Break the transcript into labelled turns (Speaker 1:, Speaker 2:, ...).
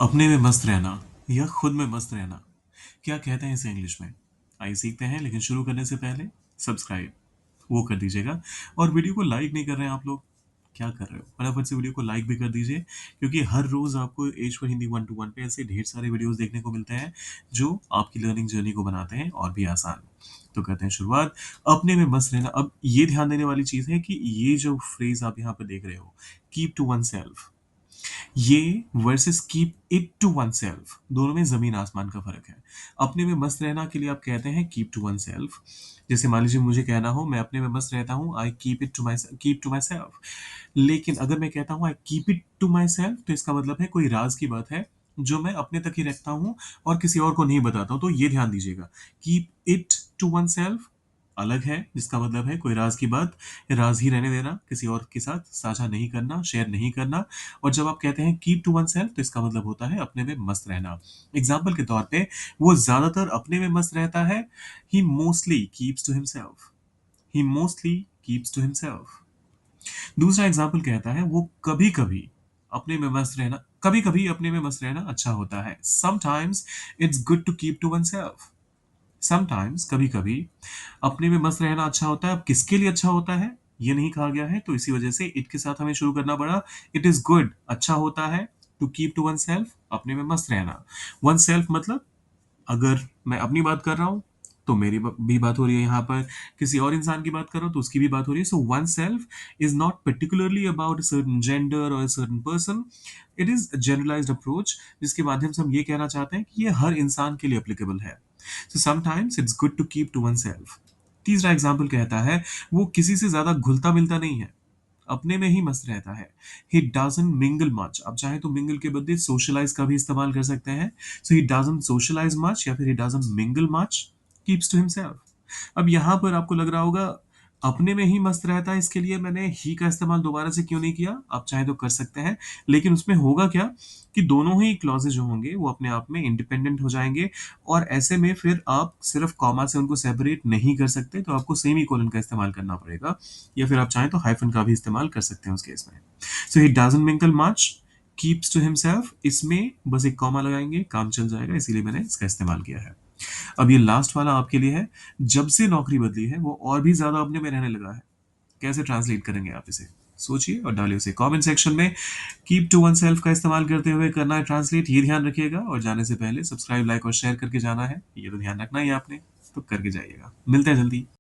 Speaker 1: अपने में मस्त रहना या खुद में मस्त रहना, क्या कहते हैं इसे इंग्लिश में? आइए सीखते हैं, लेकिन शुरू करने से पहले सब्सक्राइब वो कर दीजिएगा। और वीडियो को लाइक नहीं कर रहे हैं आप लोग, क्या कर रहे हो? फटाफट से वीडियो को लाइक भी कर दीजिए, क्योंकि हर रोज आपको एज फॉर हिंदी 1 to 1 पे ऐसे ढेर सारे वीडियोस देखने को मिलते हैं जो आपकी लर्निंग जर्नी को बनाते हैं और भी आसान। तो करते हैं शुरुआत। अपने में मस्त रहना। अब ये ध्यान देने वाली चीज है कि ये जो फ्रेज आप यहाँ पे देख रहे हो, कीप टू वन सेल्फ, ये versus keep it to oneself, दोनों में जमीन आसमान का फर्क है। अपने में मस्त रहना के लिए आप कहते हैं कीप टू वन सेल्फ। जैसे मान लीजिए मुझे कहना हो मैं अपने में मस्त रहता हूँ, I keep to myself. लेकिन अगर मैं कहता हूँ I keep it to myself, तो इसका मतलब है कोई राज की बात है जो मैं अपने तक ही रखता हूँ और किसी और को नहीं बताता हूँ। तो ये ध्यान दीजिएगा, keep it to oneself अलग है, जिसका मतलब है कोई राज की बात राज ही रहने देना, किसी और के साथ साझा नहीं करना, शेयर नहीं करना। और जब आप कहते हैं कीप टू वन सेल्फ, तो इसका मतलब होता है अपने में मस्त रहना। एग्जाम्पल के तौर पे, वो ज्यादातर अपने में मस्त रहता है, he mostly keeps to himself. He mostly keeps to himself. दूसरा एग्जाम्पल कहता है वो कभी कभी अपने में मस्त रहना, कभी कभी अपने में मस्त रहना अच्छा होता है। Sometimes it's good to keep to oneself. Sometimes, कभी कभी अपने में मस्त रहना अच्छा होता है। अब किसके लिए अच्छा होता है ये नहीं कहा गया है, तो इसी वजह से इट के साथ हमें शुरू करना पड़ा। इट इज गुड, अच्छा होता है, to keep to oneself, अपने में मस्त रहना। वन सेल्फ मतलब, अगर मैं अपनी बात कर रहा हूं तो मेरी भी बात हो रही है यहाँ पर, किसी और इंसान की बात कर रहा हूं तो उसकी भी बात हो रही है। So one self is not particularly about certain gender और certain person, it is generalized approach, जिसके माध्यम से हम ये कहना चाहते हैं कि ये हर इंसान के लिए एप्लीकेबल है। So sometimes it's good to keep to oneself. तीसरा एग्जाम्पल कहता है वो किसी से ज्यादा घुलता मिलता नहीं है, अपने में ही मस्त रहता है। ही डजंट मिंगल मच। अब चाहे तो मिंगल के बदले सोशलाइज का भी इस्तेमाल कर सकते हैं। So he doesn't socialise much या फिर he doesn't mingle much, keeps to himself. अब यहां पर आपको लग रहा होगा अपने में ही मस्त रहता है, इसके लिए मैंने ही का इस्तेमाल दोबारा से क्यों नहीं किया? आप चाहे तो कर सकते हैं, लेकिन उसमें होगा क्या कि दोनों ही क्लॉजेज जो होंगे वो अपने आप में इंडिपेंडेंट हो जाएंगे, और ऐसे में फिर आप सिर्फ कॉमा से उनको सेपरेट नहीं कर सकते, तो आपको सेमी कोलन का इस्तेमाल करना पड़ेगा, या फिर आप चाहें तो हाइफन का भी इस्तेमाल कर सकते हैं उस केस में। So he doesn't mingle much, keeps to himself, इसमें बस एक कॉमा लगाएंगे, काम चल जाएगा, इसीलिए मैंने इसका इस्तेमाल किया है। अब ये लास्ट वाला आपके लिए है। जब से नौकरी बदली है वो और भी ज्यादा अपने में रहने लगा है। कैसे ट्रांसलेट करेंगे आप इसे? सोचिए और डालिए उसे कमेंट सेक्शन में। कीप टू वन सेल्फ का इस्तेमाल करते हुए करना है ट्रांसलेट, ये ध्यान रखिएगा। और जाने से पहले सब्सक्राइब, लाइक और शेयर करके जाना है, ये तो ध्यान रखना ही है आपने, तो करके जाइएगा। मिलते हैं जल्दी।